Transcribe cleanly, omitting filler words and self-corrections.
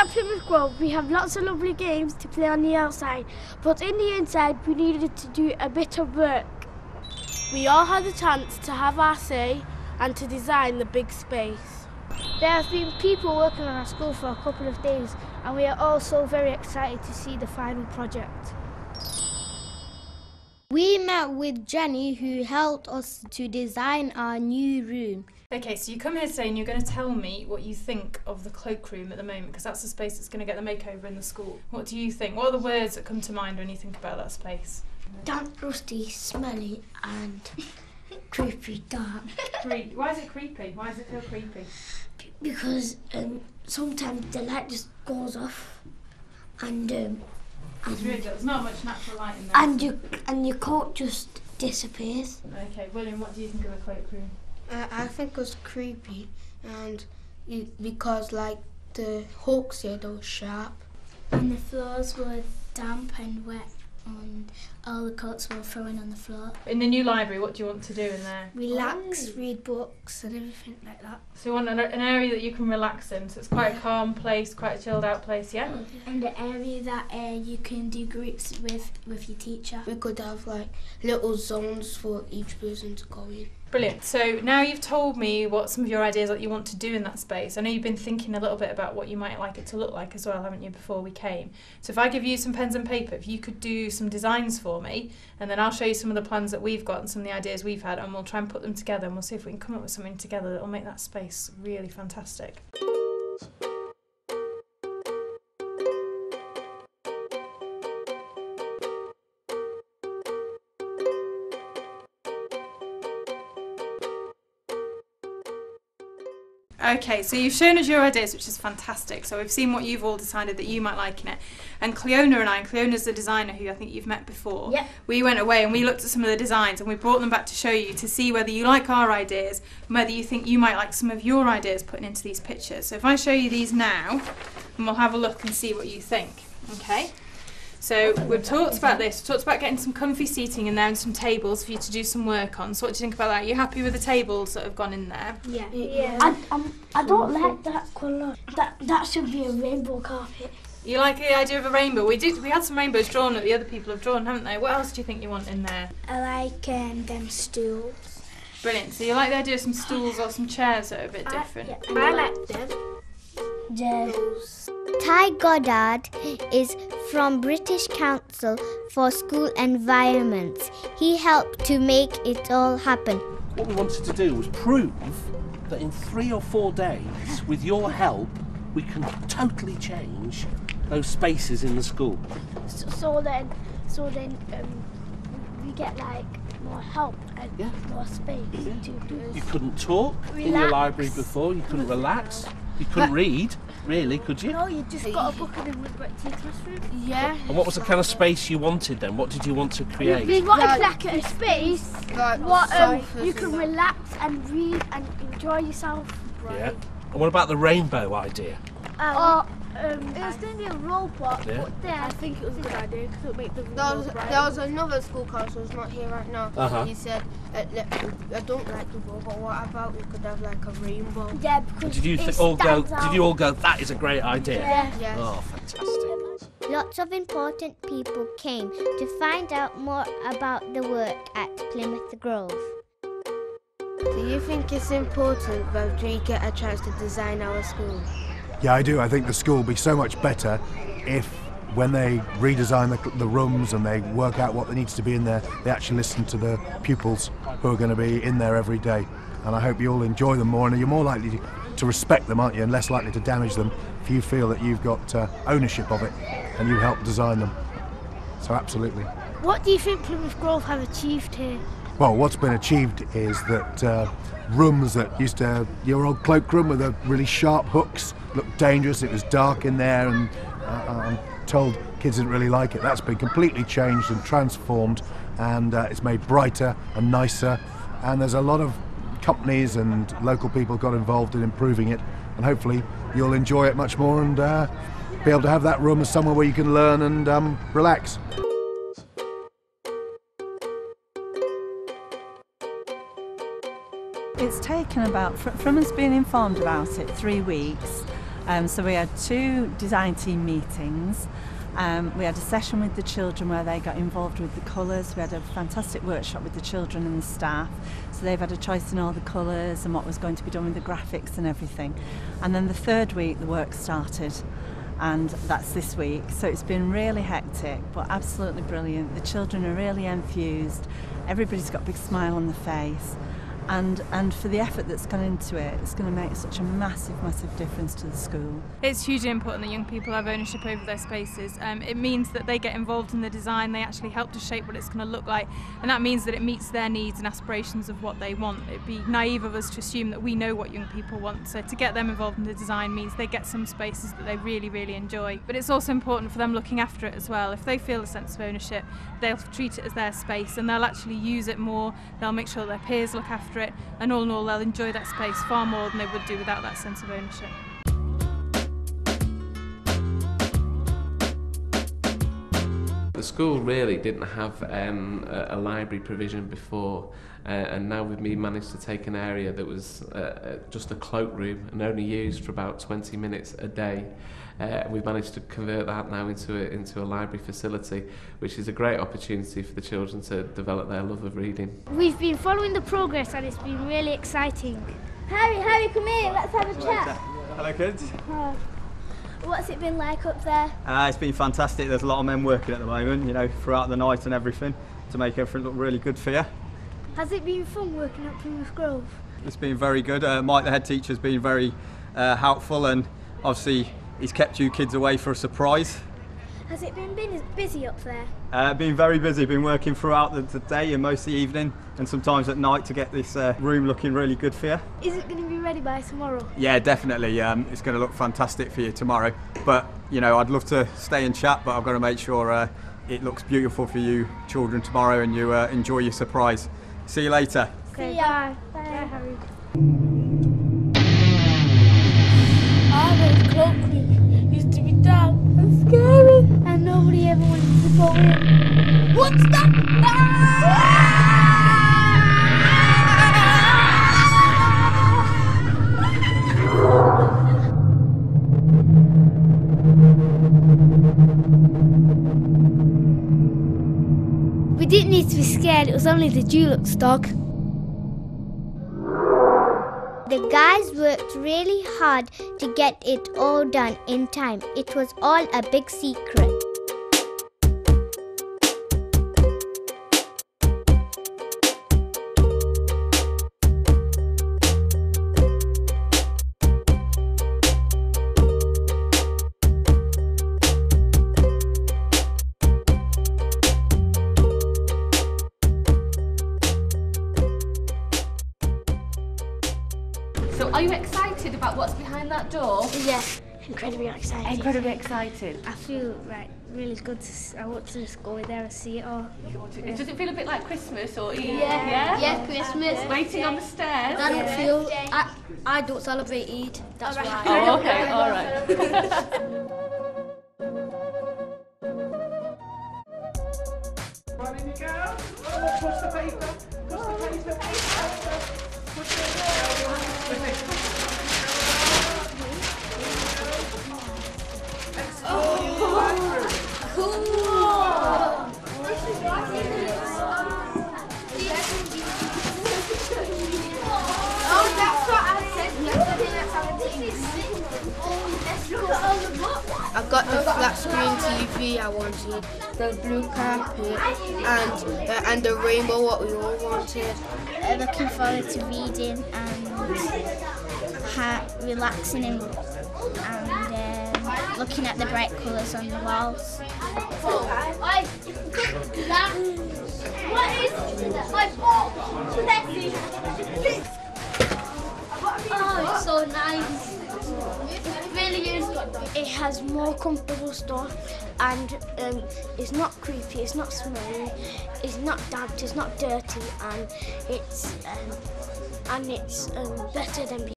At Plymouth Grove, we have lots of lovely games to play on the outside, but in the inside, we needed to do a bit of work. We all had the chance to have our say and to design the big space. There have been people working on our school for a couple of days, and we are all so very excited to see the final project. We met with Jenny, who helped us to design our new room. Okay, so you come here today and you're going to tell me what you think of the cloakroom at the moment, because that's the space that's going to get the makeover in the school. What do you think? What are the words that come to mind when you think about that space? Damp, rusty, smelly and creepy dark. Why is it creepy? Why does it feel creepy? Because sometimes the light just goes off and There's not much natural light in there. and your coat just disappears. Okay, William, what do you think of the cloakroom? I think it was creepy, and because like the hooks here, they were sharp. And the floors were damp and wet, and all the coats were thrown on the floor. In the new library, what do you want to do in there? Relax, read books and everything like that. So you want an area that you can relax in, so it's quite a calm place, quite a chilled out place, yeah? And the area that you can do groups with your teacher. We could have like little zones for each person to go in. Brilliant. So now you've told me what some of your ideas that you want to do in that space. I know you've been thinking a little bit about what you might like it to look like as well, haven't you, before we came? So if I give you some pens and paper, if you could do some designs for me, and then I'll show you some of the plans that we've got and some of the ideas we've had, and we'll try and put them together and we'll see if we can come up with something together that will make that space really fantastic. Okay, so you've shown us your ideas, which is fantastic. So we've seen what you've all decided that you might like in it. And Cleona and Cleona's the designer who I think you've met before. Yep. We went away and we looked at some of the designs and we brought them back to show you to see whether you like our ideas and whether you think you might like some of your ideas putting into these pictures. So if I show you these now, and we'll have a look and see what you think, okay? So we've talked about this, we've talked about getting some comfy seating in there and some tables for you to do some work on. So what do you think about that? Are you happy with the tables that have gone in there? Yeah. I don't like that colour. That should be a rainbow carpet. You like the idea of a rainbow? We had some rainbows drawn that the other people have drawn, haven't they? What else do you think you want in there? I like them stools. Brilliant. So you like the idea of some stools or some chairs that are a bit different? I like them. Ty Goddard is from British Council for School Environments. He helped to make it all happen. What we wanted to do was prove that in 3 or 4 days, with your help, we can totally change those spaces in the school. So then we get like more help and more space to do. You couldn't talk in your library before, you couldn't relax, you couldn't read, really, could you? No, you just got a book and then went back to your classroom. Yeah. And what was the kind of space you wanted then? What did you want to create? We wanted like a space Like what you can relax and read and enjoy yourself. Yeah. And what about the rainbow idea? It was going to be a robot, Yeah. but then I think it was a good idea because it would make the room There more bright. was another school councillor who's not here right now. He said, I don't like the robot. What about we could have like a rainbow? Yeah, because Did you it all go? stands Did you all go? That is a great idea. Yeah. Yes. Oh, fantastic! Lots of important people came to find out more about the work at Plymouth Grove. Do you think it's important that we get a chance to design our school? Yeah, I do. I think the school will be so much better if, when they redesign the rooms and they work out what needs to be in there, they actually listen to the pupils who are going to be in there every day. And I hope you all enjoy them more, and you're more likely to respect them, aren't you, and less likely to damage them if you feel that you've got ownership of it and you help design them. So absolutely. What do you think Plymouth Grove have achieved here? Well, what's been achieved is that rooms that used to, your old cloakroom with the really sharp hooks, looked dangerous, it was dark in there, and I'm told kids didn't really like it. That's been completely changed and transformed, and it's made brighter and nicer, and there's a lot of companies and local people got involved in improving it, and hopefully you'll enjoy it much more and be able to have that room as somewhere where you can learn and relax. It's taken about, from us being informed about it, 3 weeks, So we had 2 design team meetings. We had a session with the children where they got involved with the colours. We had a fantastic workshop with the children and the staff. So they've had a choice in all the colours and what was going to be done with the graphics and everything. And then the 3rd week the work started, and that's this week. So it's been really hectic but absolutely brilliant. The children are really enthused. Everybody's got a big smile on their face. And for the effort that's gone into it, it's going to make such a massive, massive difference to the school. It's hugely important that young people have ownership over their spaces. It means that they get involved in the design, they actually help to shape what it's going to look like, and that means that it meets their needs and aspirations of what they want. It'd be naive of us to assume that we know what young people want, so to get them involved in the design means they get some spaces that they really, really enjoy. But it's also important for them looking after it as well. If they feel a sense of ownership, they'll treat it as their space and they'll actually use it more, they'll make sure their peers look after it, and all in all they'll enjoy that space far more than they would do without that sense of ownership. The school really didn't have a library provision before, and now we've managed to take an area that was just a cloakroom and only used for about 20 minutes a day. We've managed to convert that now into a library facility, which is a great opportunity for the children to develop their love of reading. We've been following the progress and it's been really exciting. Harry, come here, let's have a chat. Hello kids. What's it been like up there? It's been fantastic. There's a lot of men working at the moment, you know, throughout the night and everything, to make everything look really good for you. Has it been fun working at Plymouth Grove? It's been very good. Mike, the head teacher, has been very helpful, and obviously he's kept you kids away for a surprise. Has it been busy up there? Been very busy, been working throughout the day and most of the evening and sometimes at night to get this room looking really good for you. Is it going to be ready by tomorrow? Yeah, definitely. It's going to look fantastic for you tomorrow. But, you know, I'd love to stay and chat, but I've got to make sure it looks beautiful for you children tomorrow and you enjoy your surprise. See you later. Okay, bye. Bye, Harry. Those cloakroom used to be dark and scary, and nobody ever wanted to go in. What's that? We didn't need to be scared, it was only the Dulux dog. The guys worked really hard to get it all done in time. It was all a big secret. So are you excited about what's behind that door? Yeah, incredibly excited. Incredibly excited. I feel really good. I want to just go in there and see it all. Does it feel a bit like Christmas or Eid? Yeah, Christmas. Waiting on the stairs? I don't feel. I don't celebrate Eid. That's why. Oh, okay, all right. Running you go. Push the paper. Push the paper. Push it. I got the flat screen TV I wanted, the blue carpet, and the rainbow what we all wanted. Looking forward to reading and relaxing and looking at the bright colours on the walls. What is my ball? Oh, it's so nice. It really is. It has more comfortable stuff, and it's not creepy, it's not smelly, it's not damp, it's not dirty, and it's better than